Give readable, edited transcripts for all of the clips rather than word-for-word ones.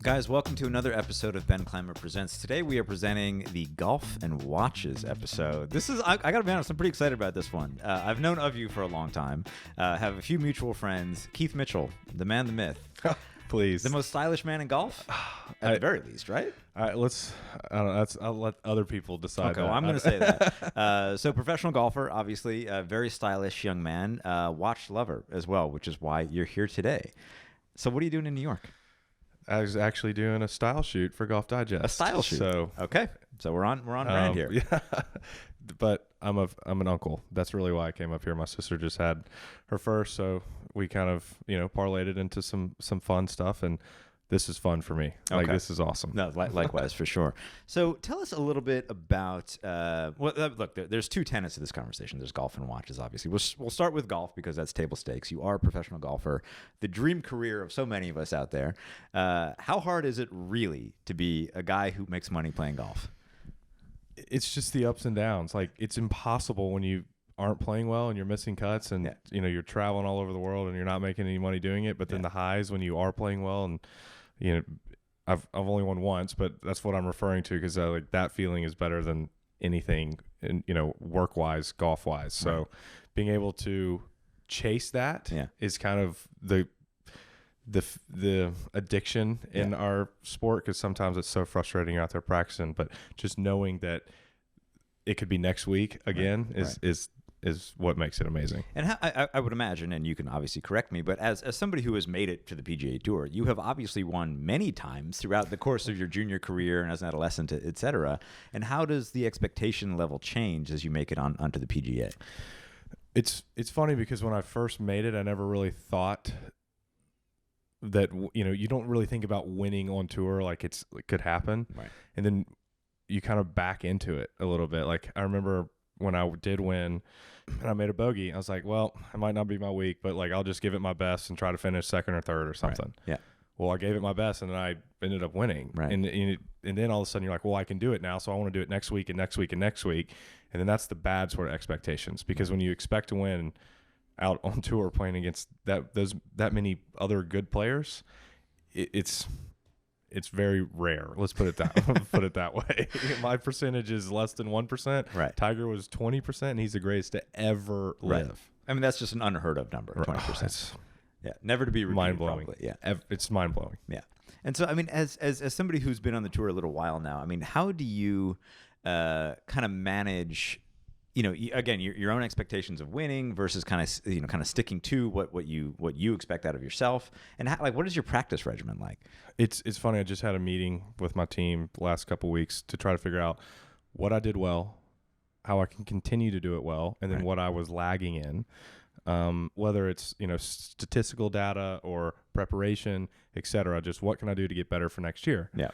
Guys, welcome to another episode of Ben Clymer Presents. Today we are presenting the Golf and Watches episode. This is, I gotta be honest, I'm pretty excited about this one. I've known of you for a long time, have a few mutual friends. Keith Mitchell, the man, the myth. Please. The most stylish man in golf? At the very least, right? All right, I'll let other people decide. Okay, well, I'm going to say that. So professional golfer, obviously, a very stylish young man, watch lover as well, which is why you're here today. So what are you doing in New York? I was actually doing a style shoot for Golf Digest. A style shoot. So okay, so we're on brand here. Yeah, but I'm an uncle. That's really why I came up here. My sister just had her first, so we kind of parlayed it into some fun stuff, and this is fun for me. Like, this is awesome. No, likewise, for sure. So tell us a little bit about, look, there's two tenets to this conversation. There's golf and watches, obviously. We'll start with golf because that's table stakes. You are a professional golfer, the dream career of so many of us out there. How hard is it really to be a guy who makes money playing golf? It's just the ups and downs. Like, it's impossible when you aren't playing well and you're missing cuts and you're traveling all over the world and you're not making any money doing it. But then the highs when you are playing well, and I've only won once, but that's what I'm referring to, because like that feeling is better than anything, in work wise, golf wise. So being able to chase that is kind of the addiction in our sport, because sometimes it's so frustrating out there practicing, but just knowing that it could be next week again is what makes it amazing. And how, I would imagine, and you can obviously correct me, but as somebody who has made it to the PGA Tour, you have obviously won many times throughout the course of your junior career and as an adolescent, et cetera. And how does the expectation level change as you make it onto the PGA? It's funny, because when I first made it, I never really thought that, you don't really think about winning on tour like it could happen. Right. And then you kind of back into it a little bit. Like, I remember when I did win and I made a bogey, I was like, well, it might not be my week, but like, I'll just give it my best and try to finish second or third or something. Right. Yeah. Well, I gave it my best and then I ended up winning. Right. And then all of a sudden you're like, well, I can do it now. So I want to do it next week and next week and next week. And then that's the bad sort of expectations, because when you expect to win out on tour playing against that many other good players, it's very rare. Let's put it that way. My percentage is less than 1%. Right. Tiger was 20%, and he's the greatest to ever live. Right. I mean, that's just an unheard of number, 20%. Never to be repeated. Mind blowing. Probably. Yeah, it's mind blowing. Yeah. And so, I mean, as somebody who's been on the tour a little while now, I mean, how do you kind of manage, again, your own expectations of winning versus kind of sticking to what you expect out of yourself, and what is your practice regimen like? It's funny. I just had a meeting with my team the last couple of weeks to try to figure out what I did well, how I can continue to do it well, and then what I was lagging in, whether it's statistical data or preparation, etc. Just what can I do to get better for next year? Yeah,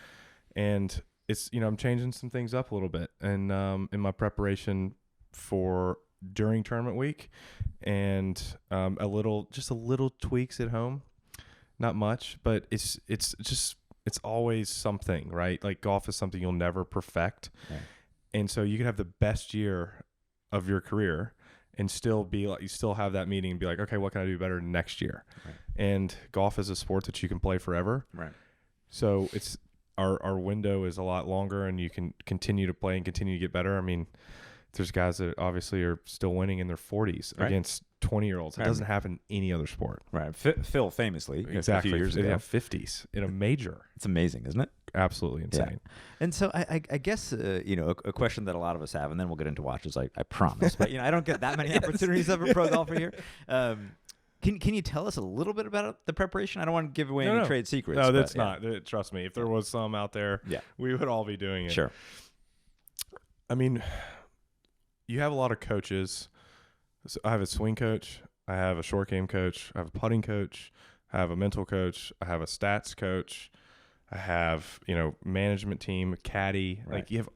and it's I'm changing some things up a little bit, and in my preparation for during tournament week, and a little tweaks at home, not much, but it's always something, right? Like, golf is something you'll never perfect. Right. And so you can have the best year of your career and still be like, you still have that meeting and be like, okay, what can I do better next year? Right. And golf is a sport that you can play forever. Right. So it's our window is a lot longer, and you can continue to play and continue to get better. I mean, there's guys that obviously are still winning in their 40s against 20-year-olds. It doesn't happen in any other sport. Right. Phil famously, exactly, a few years ago, in the 50s in a major. It's amazing, isn't it? Absolutely insane. Yeah. And so I guess a question that a lot of us have, and then we'll get into watches. I promise, but I don't get that many opportunities of a pro golfer here. Can you tell us a little bit about the preparation? I don't want to give away any trade secrets. No, that's not. Trust me. If there was some out there, we would all be doing it. Sure. I mean, you have a lot of coaches. So I have a swing coach. I have a short game coach. I have a putting coach. I have a mental coach. I have a stats coach. I have, management team, caddy. Right. Like, you have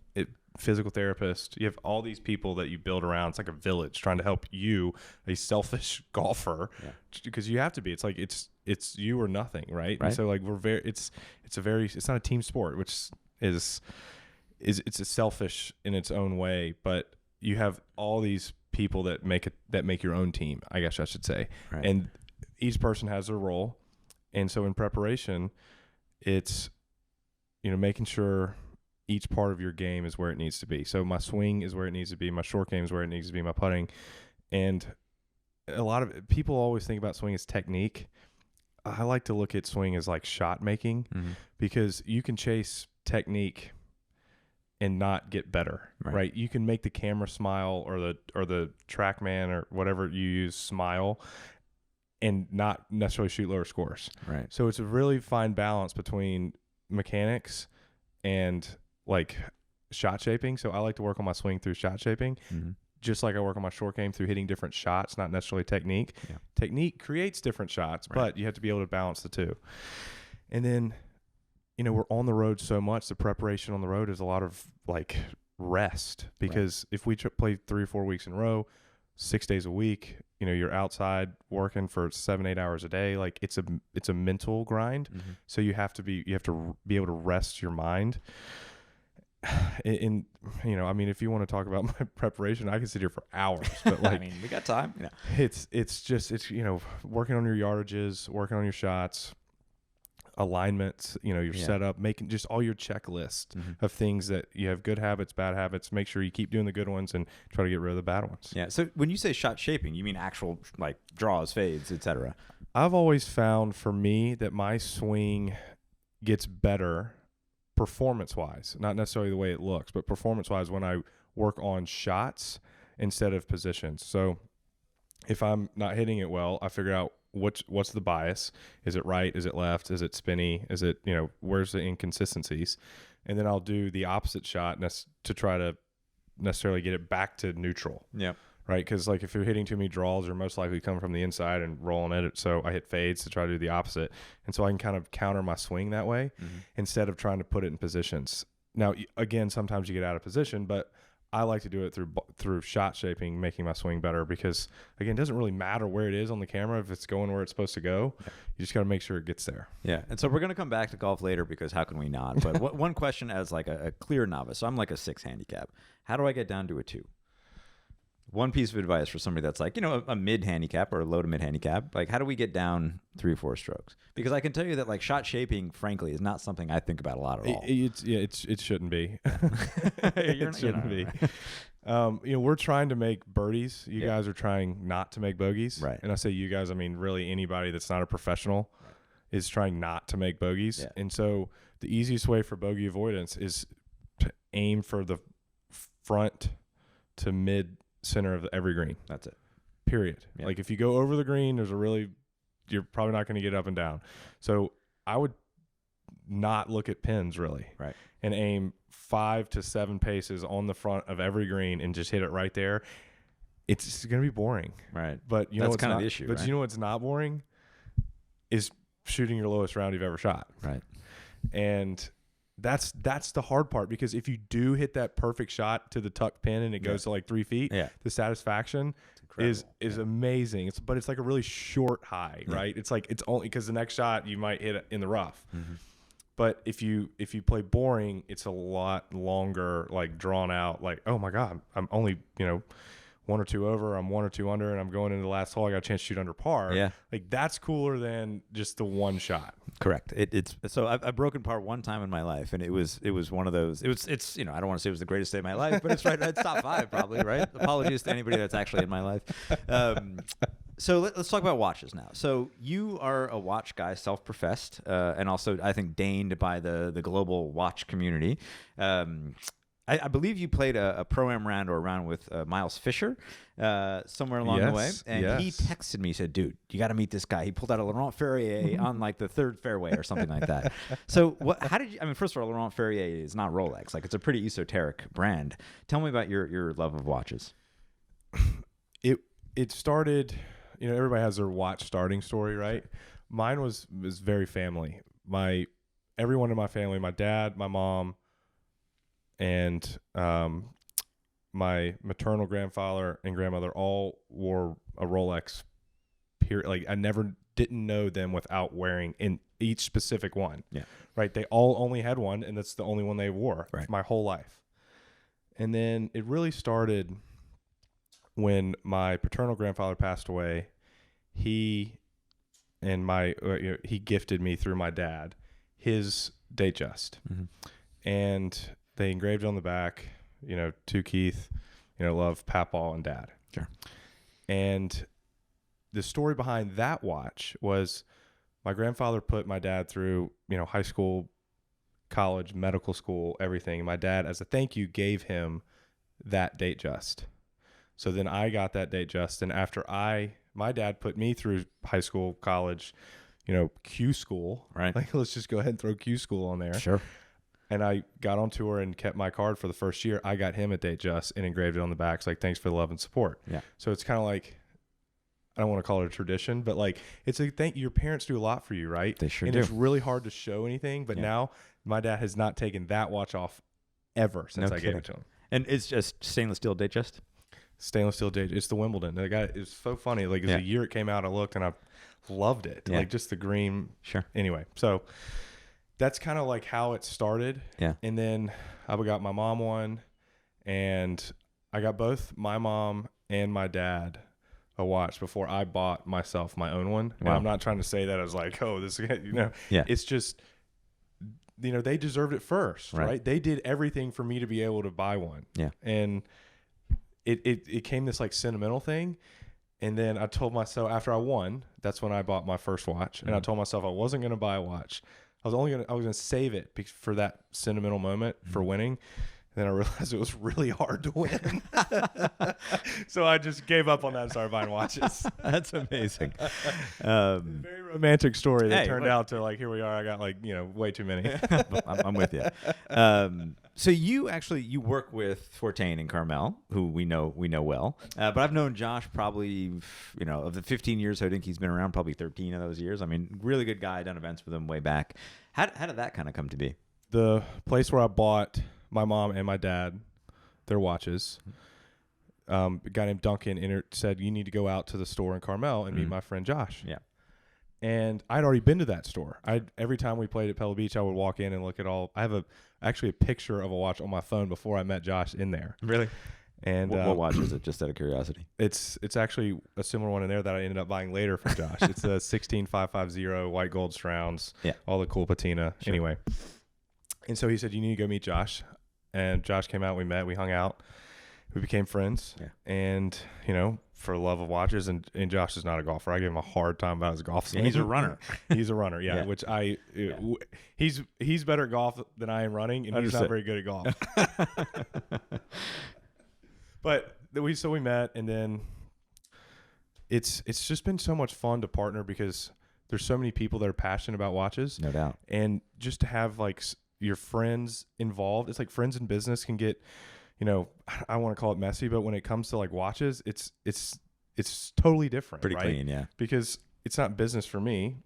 physical therapist. You have all these people that you build around. It's like a village trying to help you, a selfish golfer, because you have to be. It's like it's you or nothing, right? And so like it's not a team sport, which is it's a selfish in its own way, but you have all these people that make your own team, I guess I should say. Right. And each person has their role. And so in preparation, it's making sure each part of your game is where it needs to be. So my swing is where it needs to be. My short game is where it needs to be. My putting. And a lot of people always think about swing as technique. I like to look at swing as like shot making, because you can chase technique and not get better, right? You can make the camera smile, or the TrackMan or whatever you use smile, and not necessarily shoot lower scores. Right. So it's a really fine balance between mechanics and like shot shaping. So I like to work on my swing through shot shaping, just like I work on my short game through hitting different shots, not necessarily technique. Yeah. Technique creates different shots, but you have to be able to balance the two. And then, we're on the road so much. The preparation on the road is a lot of like rest, because if we play 3 or 4 weeks in a row, 6 days a week, you're outside working for 7-8 hours a day. Like it's a mental grind. So you have to be able to rest your mind. And if you want to talk about my preparation, I can sit here for hours, but like, we got time. It's working on your yardages, working on your shots, alignments, your setup, making just all your checklist of things that you have good habits, bad habits. Make sure you keep doing the good ones and try to get rid of the bad ones. Yeah. So when you say shot shaping, you mean actual like draws, fades, etc. I've always found for me that my swing gets better performance-wise, not necessarily the way it looks, but performance-wise when I work on shots instead of positions. So if I'm not hitting it well, I figure out what's the bias. Is it right? Is it left? Is it spinny? Is it, where's the inconsistencies? And then I'll do the opposite shot to try to necessarily get it back to neutral. Yeah. Right? Because like if you're hitting too many draws, you're most likely coming from the inside and rolling at it. So I hit fades to try to do the opposite. And so I can kind of counter my swing that way instead of trying to put it in positions. Now, again, sometimes you get out of position, but I like to do it through shot shaping, making my swing better, because again, it doesn't really matter where it is on the camera if it's going where it's supposed to go. Yeah. You just got to make sure it gets there. Yeah, and so we're going to come back to golf later, because how can we not? But one question as like a clear novice. So I'm like a 6 handicap. How do I get down to a 2? One piece of advice for somebody that's like, a mid handicap or a low to mid handicap, like how do we get down 3 or 4 strokes? Because I can tell you that like shot shaping, frankly, is not something I think about a lot at all. It shouldn't be. It shouldn't be. We're trying to make birdies. You guys are trying not to make bogeys. Right. And I say you guys, I mean really anybody that's not a professional is trying not to make bogeys. Yeah. And so the easiest way for bogey avoidance is to aim for the front to mid center of every green. That's it. Period. Yeah. Like if you go over the green, you're probably not going to get up and down. So I would not look at pins really. Right. And aim 5 to 7 paces on the front of every green and just hit it right there. It's going to be boring. Right. But that's kind of the issue. But you know what's not boring is shooting your lowest round you've ever shot. Right. And that's the hard part, because if you do hit that perfect shot to the tuck pin and it goes to like 3 feet, the satisfaction is amazing. But it's like a really short high, right? It's like it's only because the next shot you might hit it in the rough. But if you play boring, it's a lot longer, like drawn out. Like, oh my God, I'm only 1 or 2 over, I'm 1 or 2 under, and I'm going into the last hole. I got a chance to shoot under par. Yeah, like that's cooler than just the one shot. Correct. It's so I've broken par one time in my life, and it was one of those. It's I don't want to say it was the greatest day of my life, but it's right. It's top 5 probably, right? Apologies to anybody that's actually in my life. So let's talk about watches now. So you are a watch guy, self-professed, and also I think deigned by the global watch community. I believe you played a Pro-Am round or a round with Miles Fisher somewhere along the way. And he texted me, he said, dude, you got to meet this guy. He pulled out a Laurent Ferrier on like the 3rd fairway or something like that. So how did you, first of all, Laurent Ferrier is not Rolex. Like it's a pretty esoteric brand. Tell me about your love of watches. It started, everybody has their watch starting story, right? Sure. Mine was very family. Everyone in my family, my dad, my mom, and my maternal grandfather and grandmother all wore a Rolex. Period. Like I didn't know them without wearing in each specific one. Yeah. Right. They all only had one, and that's the only one they wore my whole life. And then it really started when my paternal grandfather passed away. He gifted me through my dad. his Datejust. And they engraved on the back, to Keith, love Papaw and Dad. Sure. And the story behind that watch was my grandfather put my dad through, high school, college, medical school, everything. My dad, as a thank you, gave him that Datejust. So then I got that Datejust. And after my dad put me through high school, college, Q school, right? Like, let's just go ahead and throw Q school on there. Sure. And I got on tour and kept my card for the first year. I got him a Datejust and engraved it on the back. It's like, thanks for the love and support. Yeah. So it's kind of like, I don't want to call it a tradition, but like, it's a thank you. Your parents do a lot for you, right? They sure and do. It's really hard to show anything. But now my dad has not taken that watch off ever since I gave it to him. And it's just stainless steel Datejust? Stainless steel Datejust. It's the Wimbledon. The guy, it's so funny. Like, the year it came out, I looked and I loved it. Yeah. Like, just the green. Sure. Anyway, so that's kind of like how it started. Yeah. And then I got my mom one, and I got both my mom and my dad a watch before I bought myself my own one. Wow. And I'm not trying to say that as like, oh, this, Yeah. It's just, they deserved it first, right? They did everything for me to be able to buy one. Yeah. And it came this like sentimental thing. And then I told myself after I won, that's when I bought my first watch. And I told myself I wasn't going to buy a watch. I was going to save it for that sentimental moment for winning. And then I realized it was really hard to win. So I just gave up on that and started buying watches. That's amazing. Very romantic story that turned out to like, here we are. I got like, way too many. I'm with you. So you work with Fourtan and Carmel, who we know well. But I've known Josh probably, of the 15 years Hodinkee's been around, probably 13 of those years. I mean, really good guy. Done events with him way back. How did that kind of come to be? The place where I bought my mom and my dad their watches, a guy named Duncan said, you need to go out to the store in Carmel and meet my friend Josh. Yeah. And I'd already been to that store. Every time we played at Pebble Beach, I would walk in and look at I have actually a picture of a watch on my phone before I met Josh in there. Really? And what watch is it, just out of curiosity? It's actually a similar one in there that I ended up buying later from Josh. It's a 16550 white gold Strounds, all the cool patina. Sure. Anyway. And so he said, you need to go meet Josh. And Josh came out, we met, we hung out, we became friends. Yeah. And, for love of watches, and Josh is not a golfer. I give him a hard time about his golf swing. He's a runner. He's a runner, yeah. Which he's better at golf than I am running, and he's not very good at golf. But we met, and then it's just been so much fun to partner because there's so many people that are passionate about watches. No doubt. And just to have like your friends involved, it's like friends in business can get, I want to call it messy, but when it comes to like watches, it's totally different. Pretty right? clean, yeah. Because it's not business for me,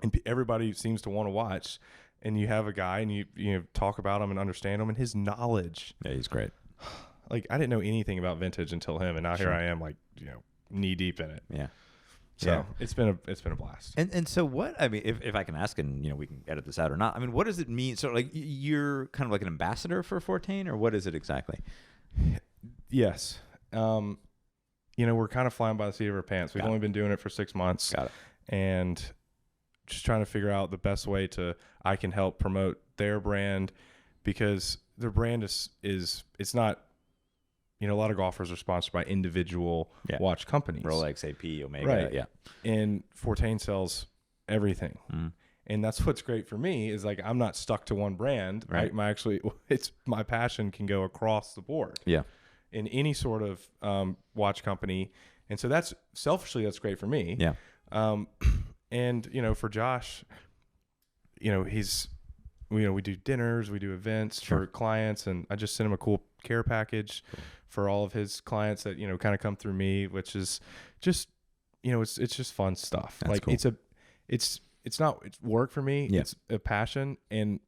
and everybody seems to want to watch, and you have a guy and you talk about him and understand him and his knowledge. Yeah, he's great. Like, I didn't know anything about vintage until him, and now here I am, like, knee deep in it. Yeah. So it's been a blast. And so what, I mean, if I can ask, and we can edit this out or not, I mean, what does it mean? So like you're kind of like an ambassador for Fourtan, or what is it exactly? Yes. We're kind of flying by the seat of our pants. We've only been doing it for 6 months. Got it. And just trying to figure out the best way I can help promote their brand, because their brand is it's not, a lot of golfers are sponsored by individual watch companies. Rolex, AP, Omega. Right. Yeah. And Fourtan sells everything. Mm. And that's what's great for me is like, I'm not stuck to one brand. Right. My passion can go across the board. Yeah. In any sort of watch company. And so that's great for me. Yeah. And, for Josh, we do dinners, we do events for clients, and I just sent him a cool care package for all of his clients that, kind of come through me, which is just, it's just fun stuff. That's like cool. It's not work for me. Yeah. It's a passion, and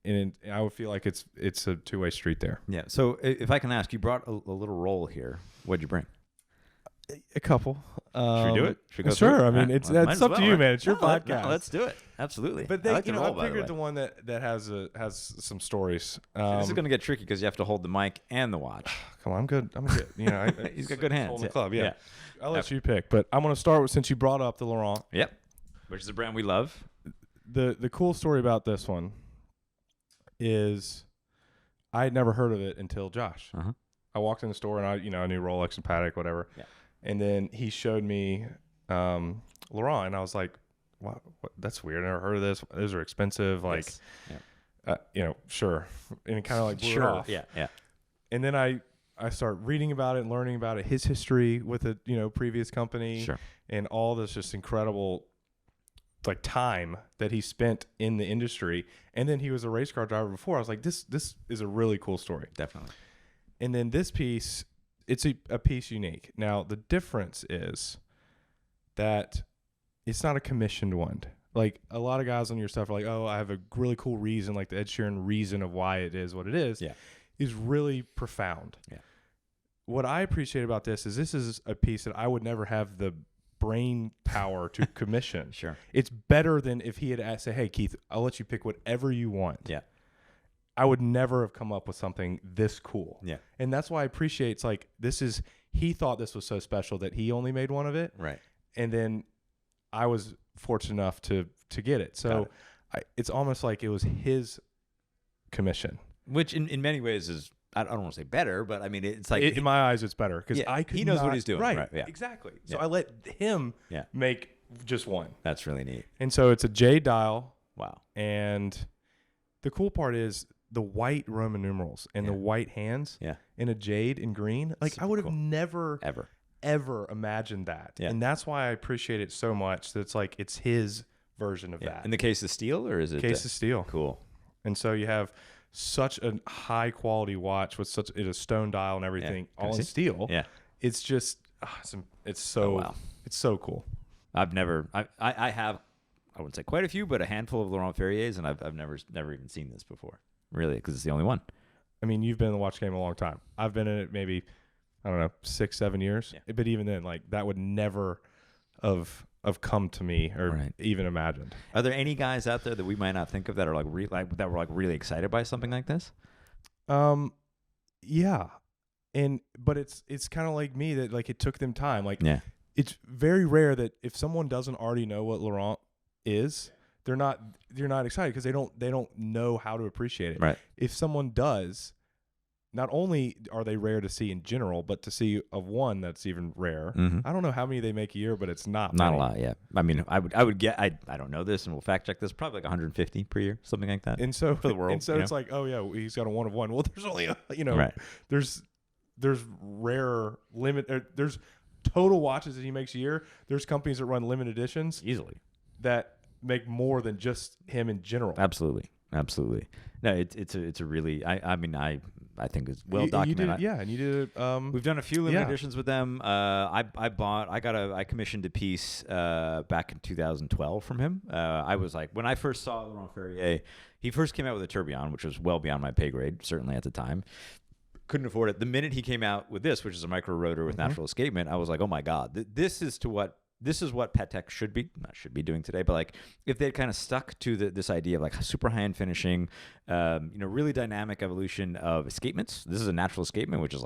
I would feel like it's a two-way street there. Yeah. So if I can ask, you brought a little roll here. What'd you bring? A couple. Should we do it? Should we go sure. through it? I mean, it's up to you, man. It's your podcast. Let's do it. Absolutely. But I figured the one that has some stories. This is going to get tricky because you have to hold the mic and the watch. Come on, I'm good. He's got good hands. Holding the club, yeah. I'll let you pick. But I'm going to start with, since you brought up the Laurent. Yep. Which is a brand we love. The cool story about this one is I had never heard of it until Josh. Uh-huh. I walked in the store and I knew Rolex and Patek, whatever. Yeah. And then he showed me Laurent, and I was like, "What? That's weird. I never heard of this. Those are expensive." Like, yes. Sure. And it kind of like blew it Sure. off. Yeah. Yeah. And then I start reading about it and learning about it, his history with a previous company, Sure. and all this just incredible like time that he spent in the industry. And then he was a race car driver before. I was like, this is a really cool story. Definitely. And then this piece, it's a piece unique. Now the difference is that it's not a commissioned one. Like a lot of guys on your stuff are like, oh, I have a really cool reason, like the Ed Sheeran reason of why it is what it is. Yeah. Is really profound. Yeah. What I appreciate about this is a piece that I would never have the brain power to commission. Sure. It's better than if he had asked, say, hey, Keith, I'll let you pick whatever you want. Yeah. I would never have come up with something this cool. Yeah. And that's why I appreciate it's like he thought this was so special that he only made one of it. Right. And then I was fortunate enough to get it. So it's almost like it was his commission. Which in many ways is, I don't want to say better, but I mean, it's like in my eyes, it's better because he knows what he's doing. Right. Yeah. Exactly. So Yeah. I let him make just one. That's really neat. And so it's a jade dial. Wow. And the cool part is the white Roman numerals and the white hands in a jade in green. Like Super I would have cool. never ever imagined that. Yeah. And that's why I appreciate it so much that it's like it's his version of that. In the case of steel, or is it case of steel. Cool. And so you have such a high quality watch with such a stone dial and everything all in steel. Yeah. It's just it's so it's so cool. I've never I have, I wouldn't say quite a few, but a handful of Laurent Ferriers, and I've never even seen this before. Really, because it's the only one. I mean, you've been in the watch game a long time. I've been in it maybe, I don't know, 6-7 years. Yeah. But even then, like that would never have come to me or even imagined. Are there any guys out there that we might not think of that are that were really excited by something like this? Yeah. But it's kind of like me that like it took them time. Like it's very rare that if someone doesn't already know what Laurent is, they're not excited because they don't know how to appreciate it. Right. If someone does, not only are they rare to see in general, but to see of one that's even rare. Mm-hmm. I don't know how many they make a year, but it's not a many. lot. Yeah. I mean, I would get, I don't know this, and we'll fact check this, probably like 150 per year, something like that. And so for the world, and so it's like, oh yeah, he's got a one of one. Well, there's only there's rare there's total watches that he makes a year. There's companies that run limited editions easily that make more than just him in general. Absolutely. No, it's a really, I think it's well documented. And you did it. We've done a few limited editions with them. I commissioned a piece back in 2012 from him. I was like, when I first saw Laurent Ferrier, he first came out with a tourbillon, which was well beyond my pay grade, certainly at the time. Couldn't afford it. The minute he came out with this, which is a micro rotor with natural escapement, I was like, oh my God, this is what Patek should be doing today. But like, if they'd kind of stuck to this idea of like super high end finishing, really dynamic evolution of escapements. This is a natural escapement, which is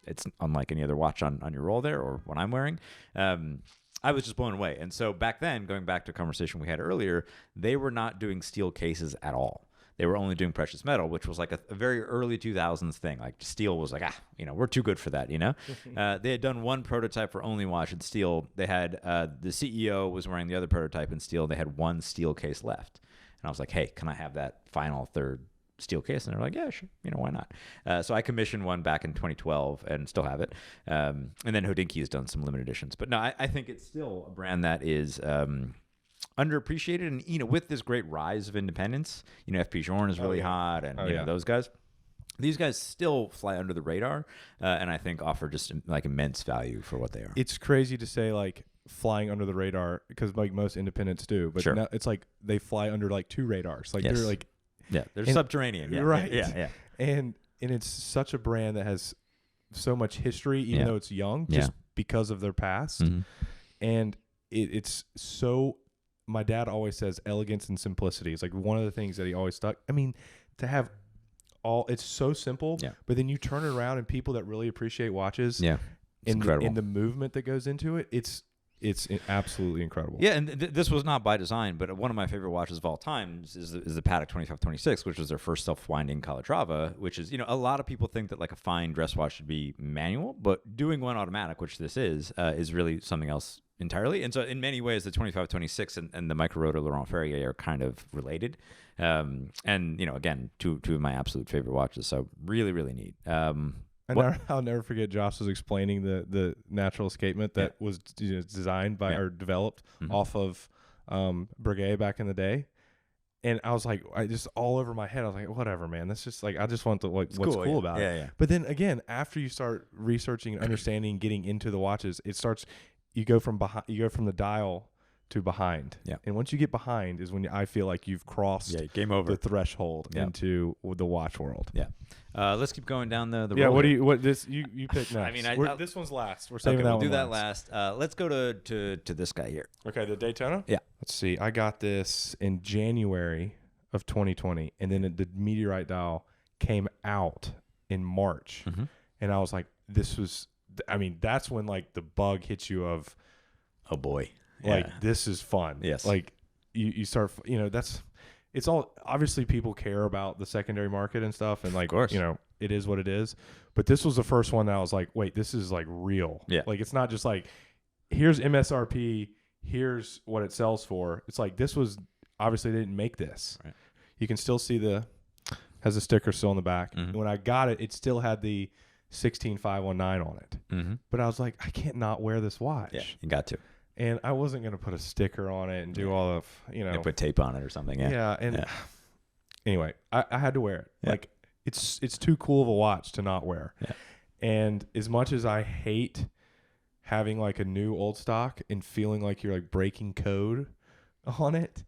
it's unlike any other watch on your roll there or what I'm wearing. I was just blown away. And so back then, going back to a conversation we had earlier, they were not doing steel cases at all. They were only doing precious metal, which was like a very early 2000s thing. Like steel was like, we're too good for that, They had done one prototype for only watch in steel. They had the CEO was wearing the other prototype in steel. They had one steel case left. And I was like, hey, can I have that final third steel case? And they're like, yeah, sure. Why not? So I commissioned one back in 2012 and still have it. And then Hodinkee has done some limited editions. But no, I think it's still a brand that is underappreciated, and with this great rise of independence, FP Journe is really hot, and those guys. These guys still fly under the radar, and I think offer just like immense value for what they are. It's crazy to say like flying under the radar because like most independents do, but now it's like they fly under like two radars. Like they're like they're subterranean, right? Yeah. And it's such a brand that has so much history, even though it's young, just because of their past, and it's so. My dad always says elegance and simplicity is like one of the things that he always stuck. I mean, to have it's so simple, but then you turn it around and people that really appreciate watches, it's incredible. In the movement that goes into it, it's It's absolutely incredible. Yeah, and this was not by design, but one of my favorite watches of all time is the Patek 2526, which was their first self-winding Calatrava, which is, a lot of people think that like a fine dress watch should be manual, but doing one automatic, which this is really something else entirely. And so in many ways, the 2526 and the Micro Rotor Laurent Ferrier are kind of related. And, again, two of my absolute favorite watches. So really, really neat. I'll never forget Josh was explaining the natural escapement that was designed by or developed off of Breguet back in the day. And I was like, I just all over my head. I was like, whatever, man. That's just like, I just want to what's cool about it. Yeah. But then again, after you start researching and understanding, getting into the watches, you go from the dial to behind. Yeah. And once you get behind is when I feel like you've crossed game over the threshold into the watch world. Yeah. Let's keep going down the yeah. road. You pick next. I mean, this one's last. We're saving that one. We'll do that last. Let's go to this guy here. Okay, the Daytona? Yeah. Let's see. I got this in January of 2020, and then the meteorite dial came out in March. And I was like, that's when like the bug hits you of, oh boy. Like, this is fun. Yes. Like, you start, it's all, obviously people care about the secondary market and stuff. And, like, of course. It is what it is. But this was the first one that I was like, wait, this is, like, real. Yeah. Like, it's not just like, here's MSRP, here's what it sells for. It's like, this was, obviously they didn't make this. Right. You can still see has a sticker still on the back. And when I got it, it still had the 16519 on it. But I was like, I can't not wear this watch. Yeah, you got to. And I wasn't going to put a sticker on it and do all of, And put tape on it or something. Yeah. Yeah. And anyway, I had to wear it. Yeah. Like, it's too cool of a watch to not wear. Yeah. And as much as I hate having like a new old stock and feeling like you're like breaking code on it,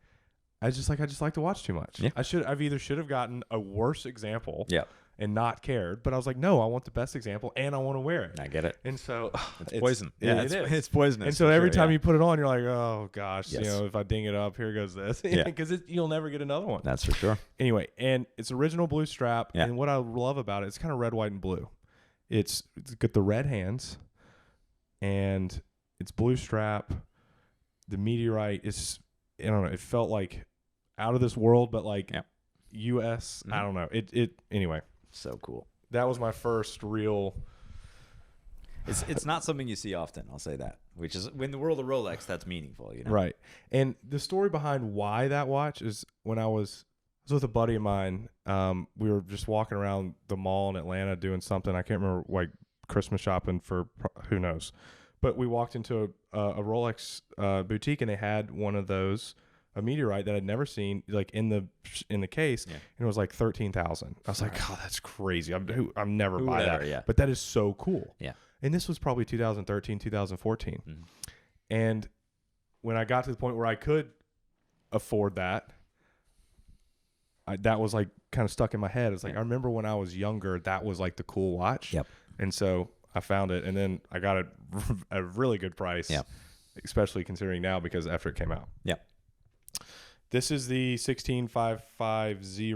I just like the watch too much. Yeah. I've either should have gotten a worse example. Yeah. And not cared, but I was like, no, I want the best example, and I want to wear it. I get it. And so it's poison. Yeah, it's poisonous. And so every time you put it on, you're like, oh gosh, Yes. if I ding it up, here goes this, because you'll never get another one. That's for sure. Anyway, and it's original blue strap, Yeah. and what I love about it, it's kind of red, white, and blue. It's got the red hands, and it's blue strap. The meteorite is, I don't know, it felt like out of this world, but like U.S. I don't know. It anyway. So cool. That was my first real. It's not something you see often. I'll say that. Which is, in the world of Rolex, that's meaningful. Right. And the story behind why that watch is when I was with a buddy of mine. We were just walking around the mall in Atlanta doing something. I can't remember, like Christmas shopping for who knows. But we walked into a Rolex boutique, and they had one of those. A meteorite that I'd never seen, like in the case, and it was like 13,000. I was like, oh, that's crazy. I'm never buy that. Yeah. But that is so cool. Yeah. And this was probably 2013, 2014. And when I got to the point where I could afford that, that was like kind of stuck in my head. It's like, I remember when I was younger, that was like the cool watch. Yep. And so I found it, and then I got it at a really good price. Yep. Especially considering now, because after it came out. Yep. This is the 16550.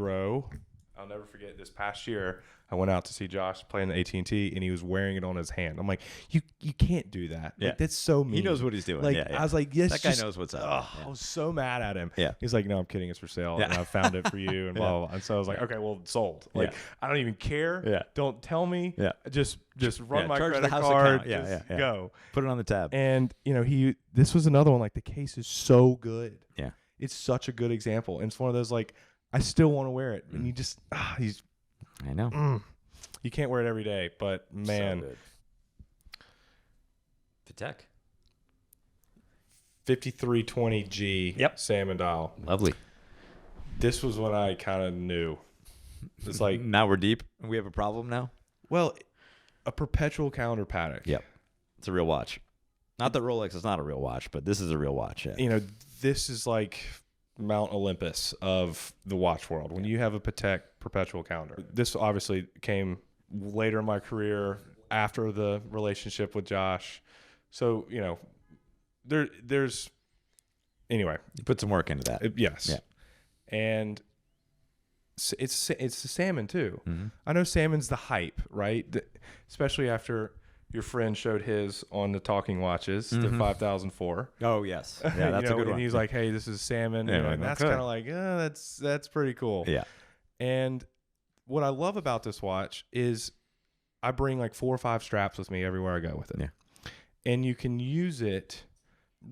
I'll never forget this past year. I went out to see Josh playing the AT&T, and he was wearing it on his hand. I'm like, you can't do that. Yeah. Like, that's so mean. He knows what he's doing. Like, I was like, yes, that guy knows what's up. I was so mad at him. Yeah. He's like, no, I'm kidding. It's for sale. And I found it for you and blah, blah, blah. And so I was like, okay, well, sold. Like, I don't even care. Yeah. Don't tell me. Yeah. Just run my charge credit the house card. account. Just go. Put it on the tab. And, this was another one. Like, the case is so good. Yeah. It's such a good example. And it's one of those, like, I still want to wear it. And you just, I know. You can't wear it every day, but man. So good. Patek. 5320G salmon dial. Lovely. This was when I kind of knew. It's like, now we're deep. We have a problem now. Well, a perpetual calendar Patek. Yep. It's a real watch. Not that Rolex is not a real watch, but this is a real watch. Yeah. This is like Mount Olympus of the watch world. When you have a Patek perpetual calendar. This obviously came later in my career after the relationship with Josh. So, there's anyway. You put some work into that. Yes. Yeah. And it's the salmon too. Mm-hmm. I know salmon's the hype, right? Especially after, your friend showed his on the talking watches, the 5004. Oh yes, yeah, that's a good and one. he's like, "Hey, this is salmon," Yeah, and that's kind of like, that's pretty cool. Yeah. And what I love about this watch is I bring like 4 or 5 straps with me everywhere I go with it. Yeah. And you can use it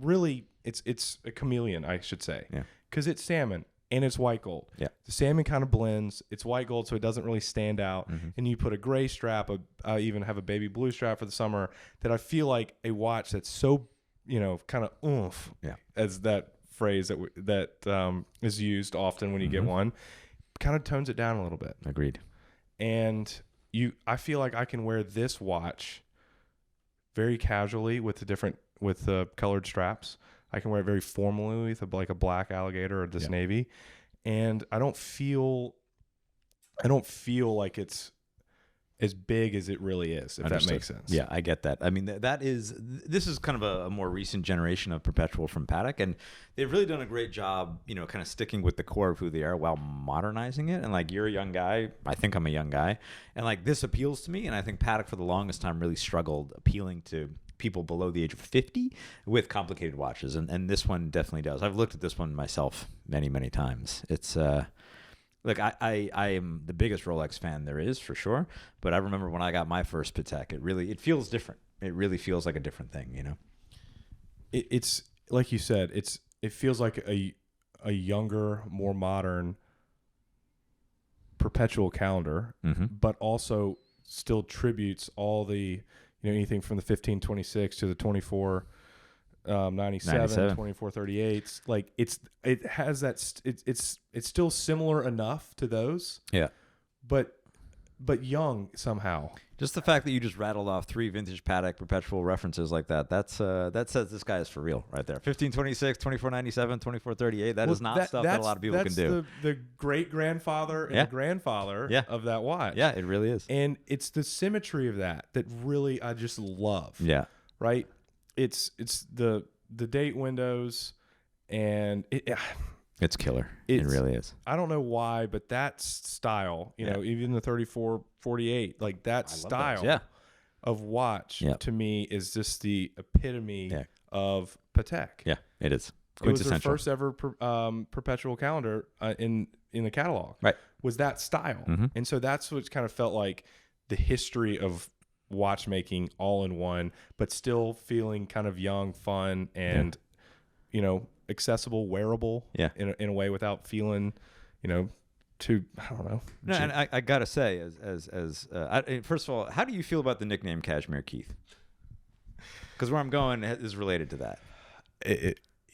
really, it's a chameleon, I should say. Yeah. Because it's salmon and it's white gold. Yeah. The salmon kind of blends. It's white gold, so it doesn't really stand out. And you put a gray strap, I even have a baby blue strap for the summer, that I feel like a watch that's so, kind of oomph, as that phrase that is used often when you get one, kind of tones it down a little bit. Agreed. And I feel like I can wear this watch very casually with the colored straps. I can wear it very formally with like a black alligator or this navy, and I don't feel like it's as big as it really is, if Understood. that makes sense. Yeah, I get that. I mean, this is kind of a more recent generation of perpetual from Patek, and they've really done a great job, kind of sticking with the core of who they are while modernizing it. And like, you're a young guy, I think I'm a young guy, and like, this appeals to me. And I think Patek for the longest time really struggled appealing to people below the age of 50 with complicated watches, and this one definitely does. I've looked at this one myself many, many times. It's look, I am the biggest Rolex fan there is, for sure, but I remember when I got my first Patek, it feels different. It really feels like a different thing, It's like you said, it feels like a younger, more modern perpetual calendar, but also still tributes all the anything from the 1526 to the 2497, 2438. Like it has that. It's still similar enough to those. Yeah. But young somehow. Just the fact that you just rattled off 3 vintage Patek perpetual references like that, that says this guy is for real right there. 1526, 2497, 2438. That is not stuff that a lot of people can do. That's the great-grandfather and the grandfather of that watch. Yeah, it really is. And it's the symmetry of that really I just love. Yeah. Right? It's the date windows, and it's killer. It really is. I don't know why, but that style, even the 3448, like that style of watch to me is just the epitome of Patek. Yeah, it is. It was their first ever perpetual calendar in the catalog. Right. Was that style. And so that's what kind of felt like the history of watchmaking all in one, but still feeling kind of young, fun, and accessible, wearable in a way without feeling, too, I don't know. No, and I gotta say, first of all, how do you feel about the nickname Cashmere Keith? Because where I'm going is related to that.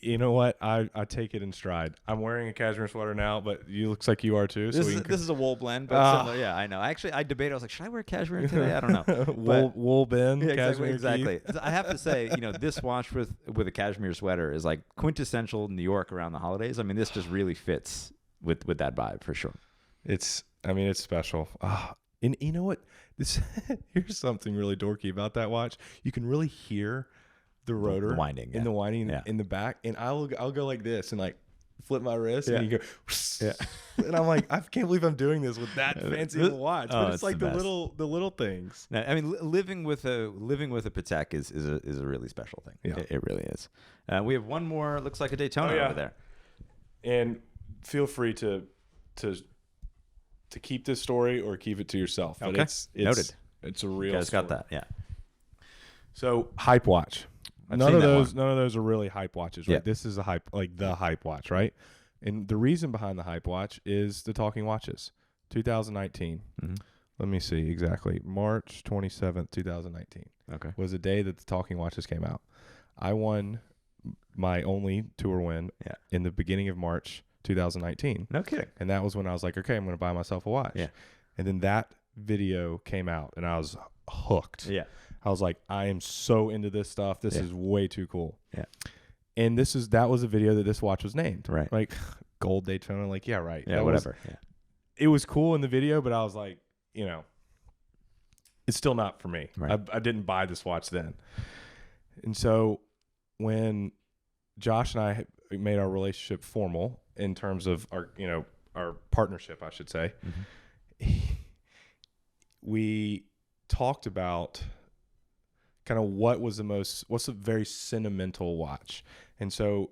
You know what? I take it in stride. I'm wearing a cashmere sweater now, but you looks like you are too. This is a wool blend, but similar. Yeah, I know. Actually, I debated. I was like, should I wear cashmere today? I don't know. wool Ben, yeah, cashmere exactly. I have to say, this watch with a cashmere sweater is like quintessential New York around the holidays. I mean, this just really fits with that vibe for sure. It's special. And you know what? Here's something really dorky about that watch. You can really hear the rotor winding in the back, and I'll go like this and like flip my wrist, and you go, and I'm like, I can't believe I'm doing this with that fancy of a watch, but it's like the little things. No, I mean, living with a Patek is a really special thing. Yeah. It really is. We have one more. Looks like a Daytona over there, and feel free to keep this story or keep it to yourself. But it's noted. It's a real. You guys got that, yeah. So hype watch. None of those are really hype watches, right? Yeah. This is a hype, like the hype watch, right? And the reason behind the hype watch is the talking watches. 2019. Let me see exactly. March 27th, 2019. Okay. Was the day that the talking watches came out. I won my only tour win in the beginning of March 2019. No kidding. And that was when I was like, okay, I'm going to buy myself a watch. Yeah. And then that video came out, and I was hooked. Yeah. I was like, I am so into this stuff. This is way too cool. Yeah. And that was a video that this watch was named. Right. Like gold Daytona. Like, yeah, right. Yeah, whatever. It was cool in the video, but I was like, it's still not for me. Right. I didn't buy this watch then. And so when Josh and I made our relationship formal in terms of our partnership, I should say, we talked about kind of what's a very sentimental watch. And so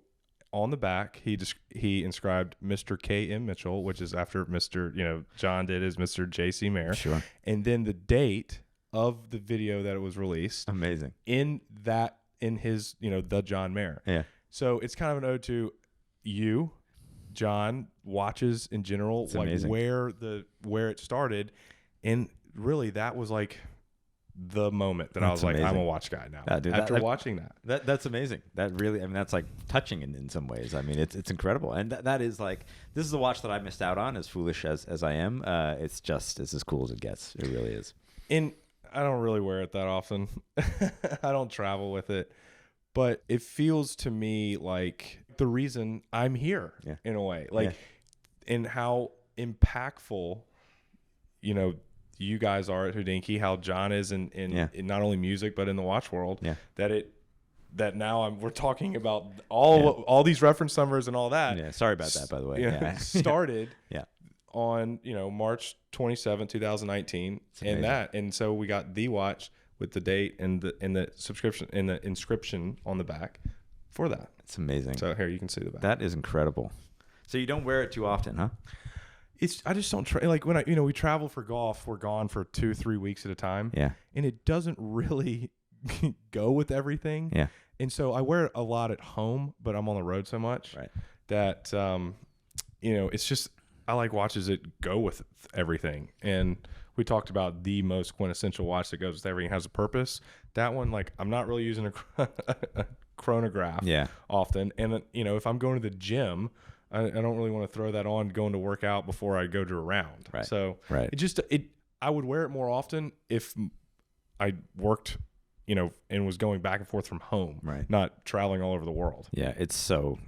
on the back, he inscribed Mr. K.M. Mitchell, which is after Mr. John did as Mr. J.C. Mayer. Sure. And then the date of the video that it was released. Amazing. In his, the John Mayer. Yeah. So it's kind of an ode to you, John, watches in general, it's like amazing. where it started. And really that was like the moment that I was amazing. like, I'm a watch guy now. Dude, after watching that. That's amazing. That really, that's like touching in some ways. I mean, it's incredible. And that is like, this is a watch that I missed out on, as foolish as I am. It's as cool as it gets. It really is. And I don't really wear it that often. I don't travel with it, but it feels to me like the reason I'm here in a way, and how impactful, you guys are at Hodinkee, how John is in not only music but in the watch world. Yeah. That now we're talking about all these reference numbers and all that. Yeah. Sorry about that, by the way. Started on March 27, 2019, and so we got the watch with the date and the subscription and the inscription on the back for that. It's amazing. So here you can see the back. That is incredible. So you don't wear it too often, huh? I just don't try, like when we travel for golf, we're gone for 2-3 weeks at a time. Yeah. And it doesn't really go with everything. Yeah. And so I wear it a lot at home, but I'm on the road so much that, it's just, I like watches that go with everything. And we talked about the most quintessential watch that goes with everything, has a purpose. That one, like, I'm not really using a chronograph often. And, if I'm going to the gym, I don't really want to throw that on going to work out before I go to a round. Right. So I would wear it more often if I worked, and was going back and forth from home, not traveling all over the world. Yeah, it's so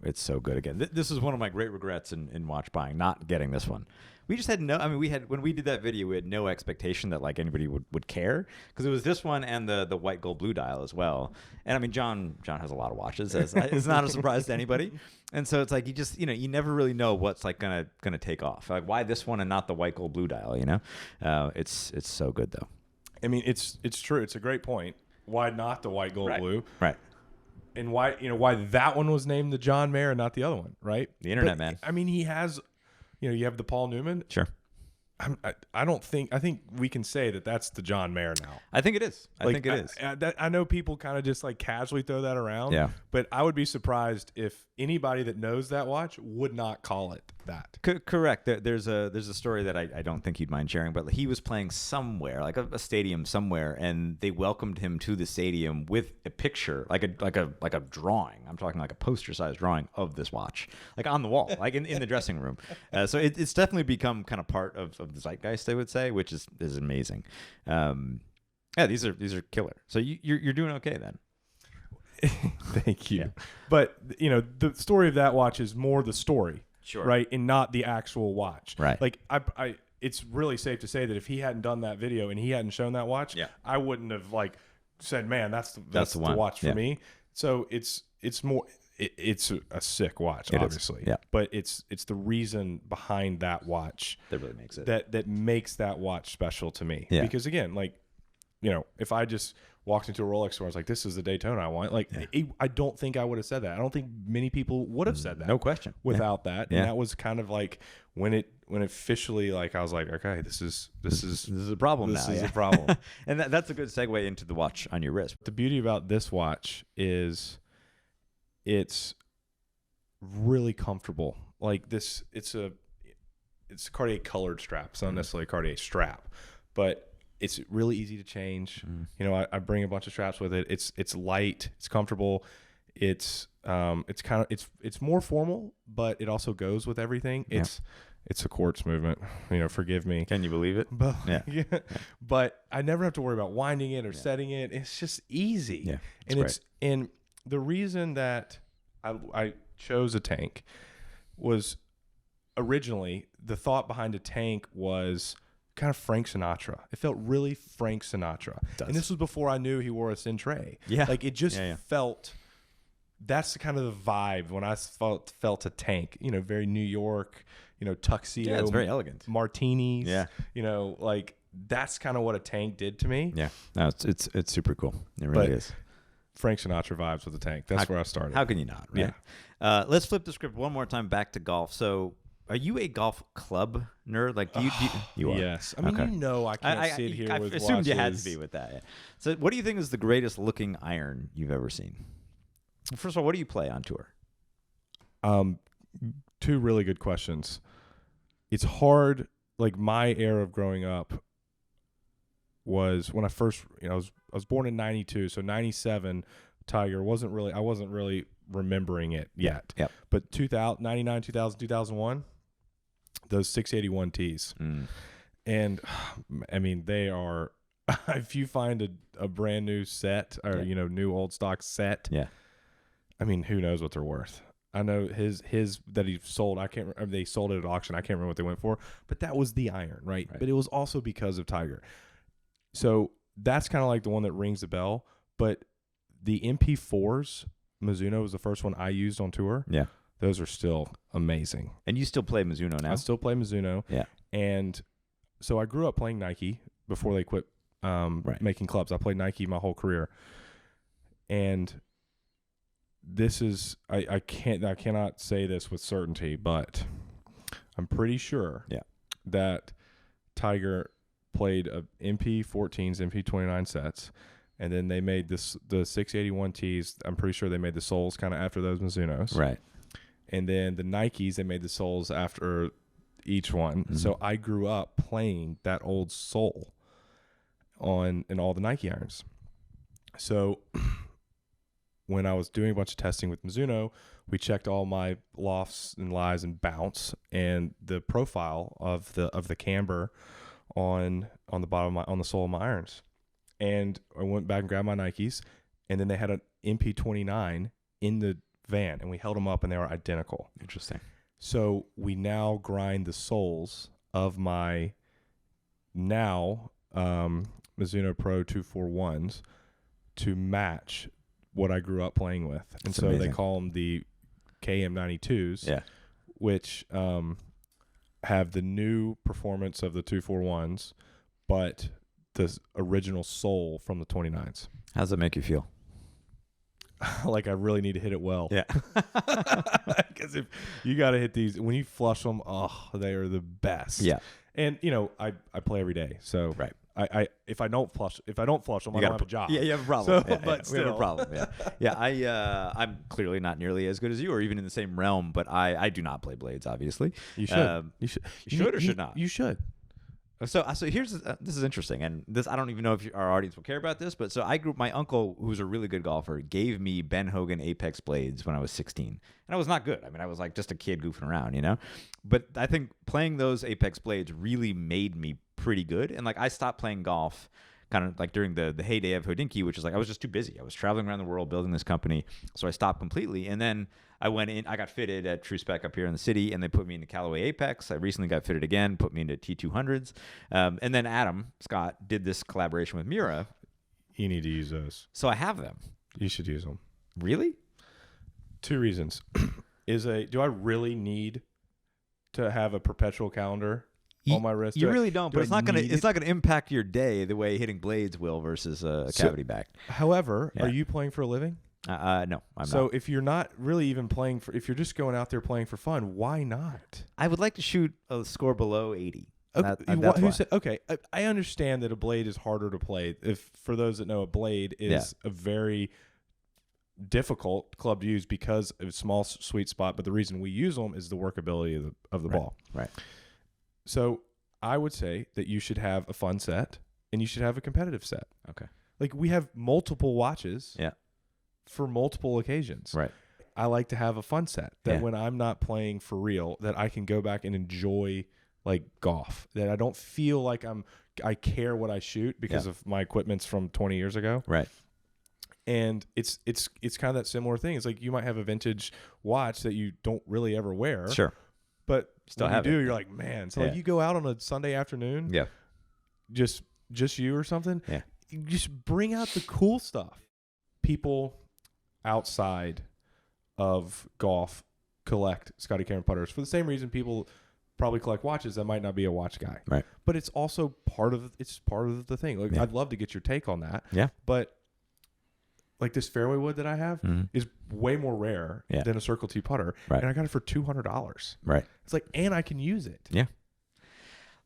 good. Again, this is one of my great regrets in watch buying, not getting this one. We just had when we did that video, we had no expectation that like anybody would care, because it was this one and the white gold blue dial as well. And I mean, John has a lot of watches. It's not a surprise to anybody. And so it's like you just you never really know what's like gonna take off. Like, why this one and not the white gold blue dial? It's so good though. I mean, it's true. It's a great point. Why not the white gold blue? Right. And why that one was named the John Mayer and not the other one, right? The internet, man. I mean, he has, you have the Paul Newman. Sure. I think we can say that that's the John Mayer now. I think it is. I think it is. I know people kind of just like casually throw that around. Yeah. But I would be surprised if anybody that knows that watch would not call it that. Correct. There's a story that I don't think you'd mind sharing, but he was playing somewhere, like a stadium somewhere, and they welcomed him to the stadium with a picture, like a drawing. I'm talking like a poster-sized drawing of this watch, like on the wall, like in the dressing room. So it's definitely become kind of part of the zeitgeist, I would say, which is amazing. These are killer. So you're doing okay then. Thank you. Yeah. But the story of that watch is more the story, sure, right, and not the actual watch. Right. Like I it's really safe to say that if he hadn't done that video and he hadn't shown that watch, I wouldn't have like said, man, that's the watch for me. So it's more. It's a sick watch, obviously. Yeah. But it's the reason behind that watch that really makes it that makes that watch special to me. Yeah. Because again, like, if I just walked into a Rolex store, I was like, this is the Daytona I want. Like, I don't think I would have said that. I don't think many people would have said that. No question. Without that. And that was kind of like when it officially, like, I was like, okay, this is a problem now. This is a problem. And that's a good segue into the watch on your wrist. The beauty about this watch is it's really comfortable. Like this, it's a Cartier colored strap. It's not necessarily a Cartier strap, but it's really easy to change. I bring a bunch of straps with it. It's light. It's comfortable. It's more formal, but it also goes with everything. Yeah. It's a quartz movement. Forgive me. Can you believe it? But, yeah. But I never have to worry about winding it or setting it. It's just easy. Yeah. And the reason that I chose a tank was originally the thought behind a tank was kind of Frank Sinatra. It felt really Frank Sinatra. And this was before I knew he wore a cintre. Yeah. Like it just felt, that's the kind of the vibe when I felt a tank, very New York, tuxedo. Yeah, it's very elegant. Martinis. Yeah. that's kind of what a Tank did to me. Yeah. No, it's super cool. It really is. Frank Sinatra vibes with the Tank. That's where I started. How can you not, right? Yeah. Let's flip the script one more time back to golf. So, are you a golf club nerd? Like, you are? Yes. I mean, I can't sit here with I assumed watches. you had to be with that. Yeah. So, what do you think is the greatest looking iron you've ever seen? First of all, what do you play on tour? Two really good questions. It's hard. Like, my era of growing up was when I first, I was born in 92, so 97 Tiger I wasn't really remembering it yet. Yep. But 2000, 99, 2000, 2001, those 681 tees. And I mean, they are, if you find a brand new set or, new old stock set, I mean, who knows what they're worth. I know his that he sold. They sold it at auction. I can't remember what they went for, but that was the iron, right? But it was also because of Tiger. So that's kind of like the one that rings the bell. But the MP4s, Mizuno was the first one I used on tour. Yeah. Those are still amazing. And you still play Mizuno now? I still play Mizuno. Yeah. And so I grew up playing Nike before they quit making clubs. I played Nike my whole career. And this is, I cannot say this with certainty, but I'm pretty sure that Tiger played MP14s, MP29 sets, and then they made the 681 tees. I'm pretty sure they made the soles kind of after those Mizunos. Right. And then the Nikes, they made the soles after each one. Mm-hmm. So I grew up playing that old sole in all the Nike irons. So when I was doing a bunch of testing with Mizuno, we checked all my lofts and lies and bounce and the profile of the camber on the bottom on the sole of my irons. And I went back and grabbed my Nikes, and then they had an MP29 in the van, and we held them up, and they were identical. Interesting. So we now grind the soles of my now Mizuno Pro 241s to match what I grew up playing with. And that's so amazing. They call them the KM92s, which have the new performance of the 241s, but the original sole from the 29s. How does it make you feel? Like I really need to hit it well. Yeah. Because if you got to hit these, when you flush them, they are the best. Yeah. And I play every day, so right. If I don't flush them, I don't have a job. Yeah, you have a problem. So, but still. We have a problem. Yeah. I'm clearly not nearly as good as you, or even in the same realm. But I do not play blades. Obviously, you should. You should or should not. You should. So here's this is interesting, and this I don't even know if our audience will care about this, but so my uncle, who's a really good golfer, gave me Ben Hogan Apex blades when I was 16, and I was not good. I mean, I was like just a kid goofing around, But I think playing those Apex blades really made me pretty good, and like I stopped playing golf kind of like during the heyday of Hodinkee, which is like I was just too busy. I was traveling around the world building this company, so I stopped completely, and then I went in. I got fitted at True Spec up here in the city, and they put me into Callaway Apex. I recently got fitted again, put me into T200s, and then Adam Scott did this collaboration with Mira. You need to use those. So I have them. You should use them. Really? Two reasons. Do I really need to have a perpetual calendar on my wrist? You really don't, but it's not gonna impact your day the way hitting blades will versus a cavity back. However, are you playing for a living? No, I'm not. So if you're not really even playing if you're just going out there playing for fun, why not? I would like to shoot a score below 80. Who said? Okay, I understand that a blade is harder to play. For those that know, a blade is a very difficult club to use because of a small sweet spot. But the reason we use them is the workability of the ball. Right. So I would say that you should have a fun set and you should have a competitive set. Okay. Like we have multiple watches. Yeah. For multiple occasions. Right. I like to have a fun set that when I'm not playing for real, that I can go back and enjoy like golf. That I don't feel like I care what I shoot because of my equipment's from 20 years ago. Right. And it's kind of that similar thing. It's like you might have a vintage watch that you don't really ever wear. Sure. But still when you do, you're like, man. So like you go out on a Sunday afternoon. Yeah. Just you or something. Yeah. You just bring out the cool stuff. People outside of golf collect Scotty Cameron putters for the same reason people probably collect watches that might not be a watch guy. Right. But it's also part of the thing. Like I'd love to get your take on that. Yeah. But like this fairway wood that I have is way more rare than a Circle T putter. Right. And I got it for $200. Right. It's like, and I can use it. Yeah.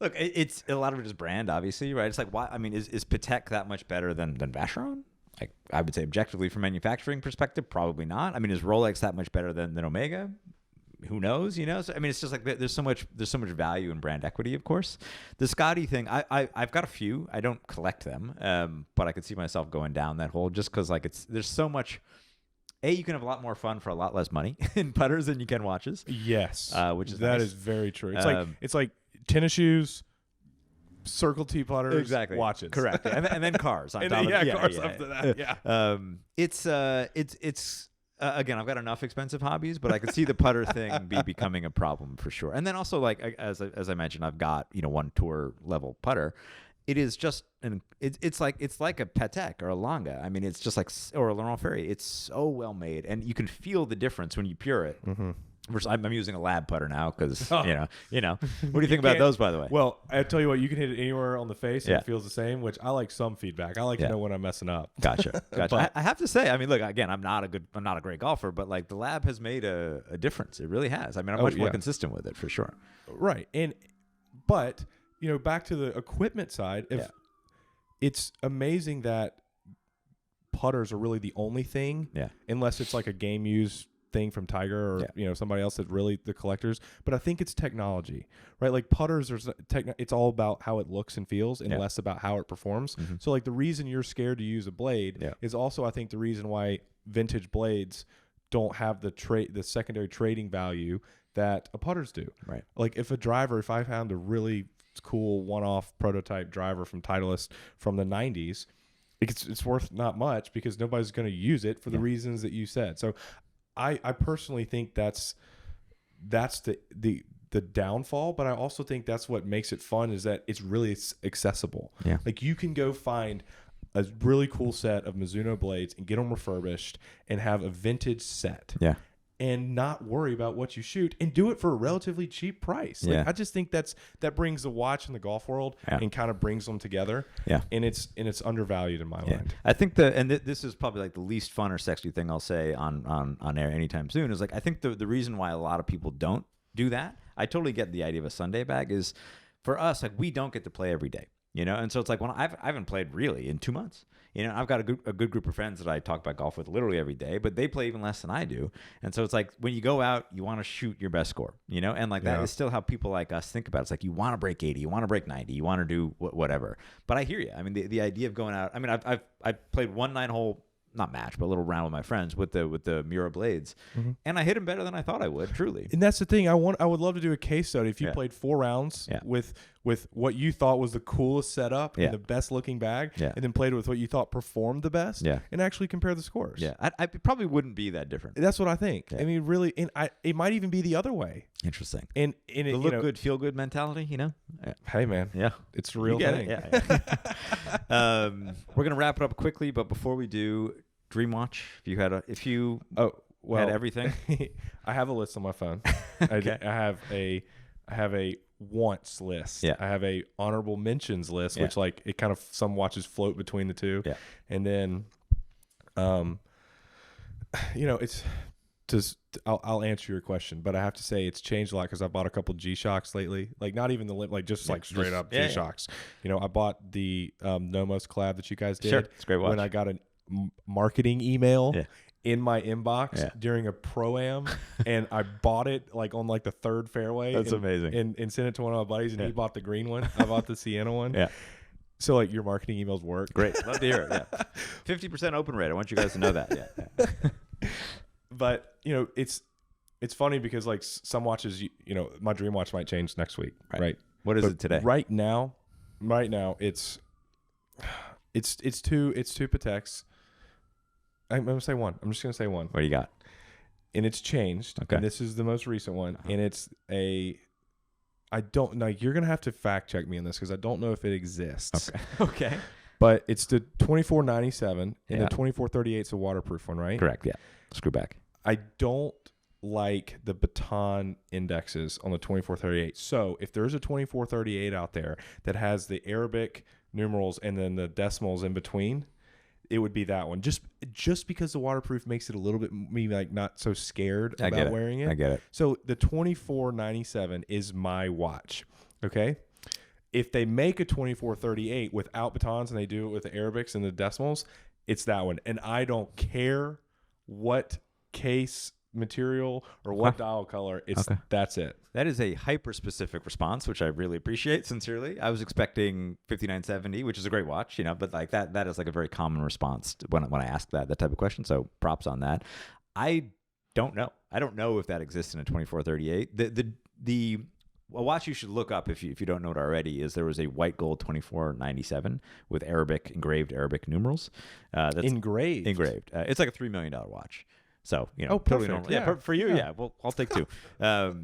Look, it's a lot of it is brand, obviously, right? It's like, why? I mean, is Patek that much better than Vacheron? Like, I would say objectively from manufacturing perspective, probably not. I mean, is Rolex that much better than Omega? Who knows? You know. So, I mean, it's just like there's so much value in brand equity, of course. The Scotty thing, I've got a few. I don't collect them, but I could see myself going down that hole just because like there's so much. You can have a lot more fun for a lot less money in putters than you can watches. Yes, which is that nice. is very true. It's like tennis shoes, Circle T putters, exactly, watches, correct, and then cars. On and top then, of, cars after that. Yeah, it's again, I've got enough expensive hobbies, but I could see the putter thing becoming a problem for sure. And then also, like as I mentioned, I've got one tour level putter. It is just it's like a Patek or a Longa. I mean, it's just like, or a Laurent Ferrier. It's so well made, and you can feel the difference when you pure it. Versus, I'm using a lab putter now because you know. What do you think about those, by the way? Well, I tell you what, you can hit it anywhere on the face and it feels the same. Which I like some feedback. I like to know when I'm messing up. Gotcha. But I have to say, I mean, look, again, I'm not a great golfer, but like the lab has made a difference. It really has. I mean, I'm much more consistent with it for sure. Right, but back to the equipment side, it's amazing that putters are really the only thing, unless it's like a game use thing from Tiger or somebody else that really the collectors. But I think it's technology, right? Like putters, it's all about how it looks and feels and less about how it performs. So like the reason you're scared to use a blade is also, I think, the reason why vintage blades don't have the secondary trading value that a putters do. Right. Like if I found a really cool one-off prototype driver from Titleist from the 90s, it's worth not much because nobody's going to use it for the reasons that you said. So I personally think that's the downfall, but I also think that's what makes it fun, is that it's really accessible. Yeah. Like you can go find a really cool set of Mizuno blades and get them refurbished and have a vintage set. Yeah. And not worry about what you shoot and do it for a relatively cheap price. Like, I just think that brings the watch in the golf world and kind of brings them together. Yeah. And it's undervalued in my mind. I think this is probably like the least fun or sexy thing I'll say on air anytime soon, is like, I think the reason why a lot of people don't do that, I totally get the idea of a Sunday bag, is for us, like we don't get to play every day, and so it's like when I haven't played really in 2 months. I've got a good group of friends that I talk about golf with literally every day, but they play even less than I do. And so it's like when you go out, you want to shoot your best score, and like that is still how people like us think about it. It's like you want to break 80, you want to break 90, you want to do whatever. But I hear you. I mean, the idea of going out. I mean, I've played one 9-hole. Not match, but a little round with my friends with the Mura blades, and I hit them better than I thought I would. Truly, and that's the thing. I would love to do a case study if you played 4 rounds with what you thought was the coolest setup and the best looking bag, and then played with what you thought performed the best, and actually compare the scores. Yeah, I probably wouldn't be that different. That's what I think. I mean, really, and it might even be the other way. Interesting. And the look good, feel good mentality. Hey man, it's a real thing. We're gonna wrap it up quickly, but before we do, Dream Watch. If you had everything, I have a list on my phone. Okay. I have a wants list. Yeah. I have a honorable mentions list, which like it kind of some watches float between the two. Yeah. And then, it's just I'll answer your question, but I have to say it's changed a lot because I bought a couple G-Shocks lately. Like not even like straight up G-Shocks. I bought the Nomos collab that you guys did. Sure, it's a great watch. When I got a marketing email in my inbox during a pro-am, and I bought it like on like the 3rd fairway. That's amazing. And sent it to one of my buddies, and he bought the green one. I bought the Sienna one. Yeah. So like your marketing emails work. Great. Love to hear it. Yeah. 50% open rate. I want you guys to know that. Yeah. But it's funny because like some watches, my Dream Watch might change next week. Right. What is it today? Right now it's two Pateks. I'm going to say one. I'm just going to say one. What do you got? And it's changed. Okay. And this is the most recent one. And it's I don't know. You're going to have to fact check me on this because I don't know if it exists. Okay. But it's the 2497 and the 2438 is a waterproof one, right? Correct. Yeah. Screw back. I don't like the baton indexes on the 2438. So if there's a 2438 out there that has the Arabic numerals and then the decimals in between, it would be that one. Just because the waterproof makes it a little bit me like not so scared about wearing it. I get it. So the 2497 is my watch. Okay. If they make a 2438 without batons and they do it with the Arabics and the decimals, it's that one. And I don't care what case material or what dial color. That's it. That is a hyper-specific response, which I really appreciate, sincerely. I was expecting 5970, which is a great watch, but like that is like a very common response when I ask that type of question. So props on that. I don't know. I don't know if that exists in a 2438. A watch you should look up if you don't know it already is there was a white gold 2497 with engraved Arabic numerals. That's engraved. It's like a $3 million watch. So, totally normal. Yeah, for you, yeah. Well, I'll take two. But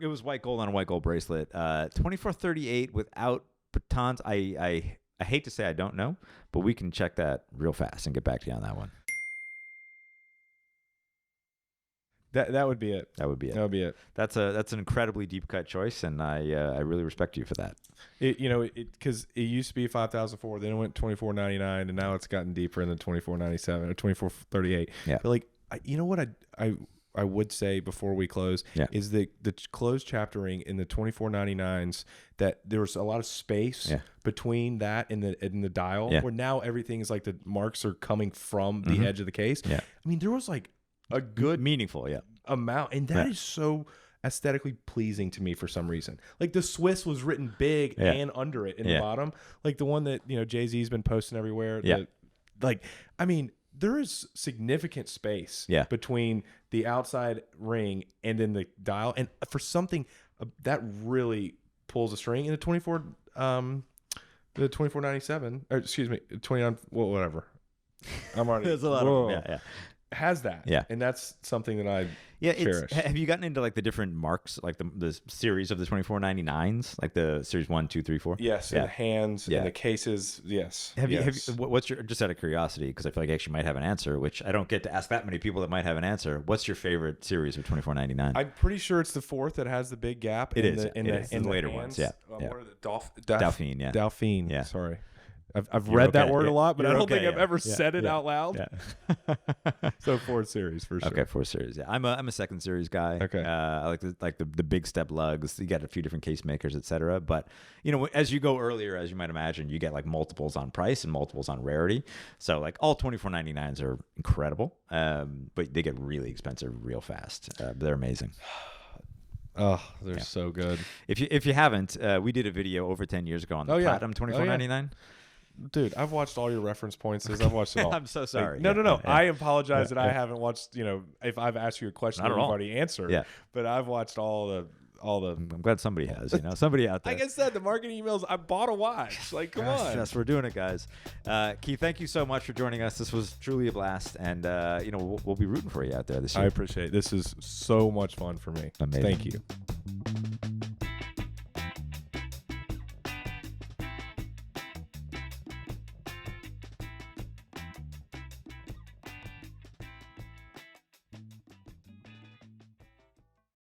it was white gold on a white gold bracelet. 2438 without batons. I hate to say I don't know, but we can check that real fast and get back to you on that one. That would be it. That would be it. That would be it. That's an incredibly deep cut choice, and I really respect you for that. Because it used to be 5,004, then it went 2499, and now it's gotten deeper in the 2497 or 2438. Yeah. But like, what I would say before we close is the closed chaptering in the 2499s that there was a lot of space between that and the dial where now everything is like the marks are coming from the edge of the case. Yeah. I mean, there was like a good meaningful amount, and that is so aesthetically pleasing to me for some reason. Like the Swiss was written big and under it in the bottom, like the one that Jay-Z's been posting everywhere. There is significant space between the outside ring and then the dial, and for something that really pulls a string in the 2497, or excuse me, 29, well, whatever. I'm already. There's a lot of them. Has that, and that's something that I cherish. Have you gotten into like the different marks, like the series of the 2499s, like the series 1, 2, 3, 4? Yes, and the hands and the cases. Yes. Have you? What's your, just out of curiosity, because I feel like I actually might have an answer, which I don't get to ask that many people that might have an answer. What's your favorite series of 2499? I'm pretty sure it's the fourth that has the big gap. In the later ones. Yeah. What are the Dauphine? Yeah. Dauphine. Yeah. Sorry. I've read that word a lot, but I don't think I've ever said it out loud. Yeah. So 4th series for sure. Okay, 4th series. Yeah, I'm a 2nd series guy. Okay. I like the big step lugs. You got a few different case makers, etc. But as you go earlier, as you might imagine, you get like multiples on price and multiples on rarity. So like all 2499s are incredible, but they get really expensive real fast. They're amazing. Oh, they're so good. If you haven't, we did a video over 10 years ago on the Platinum 2499. Dude, I've watched all your reference points. I've watched it all. I'm so sorry. No. Yeah. I apologize that I haven't watched, if I've asked you a question that you've already answered. Yeah. But I've watched all the I'm glad somebody has, somebody out there. Like I said, the marketing emails, I bought a watch. Like, come on. Yes, we're doing it, guys. Keith, thank you so much for joining us. This was truly a blast. And, we'll be rooting for you out there this year. I appreciate it. This is so much fun for me. Amazing. Thank you.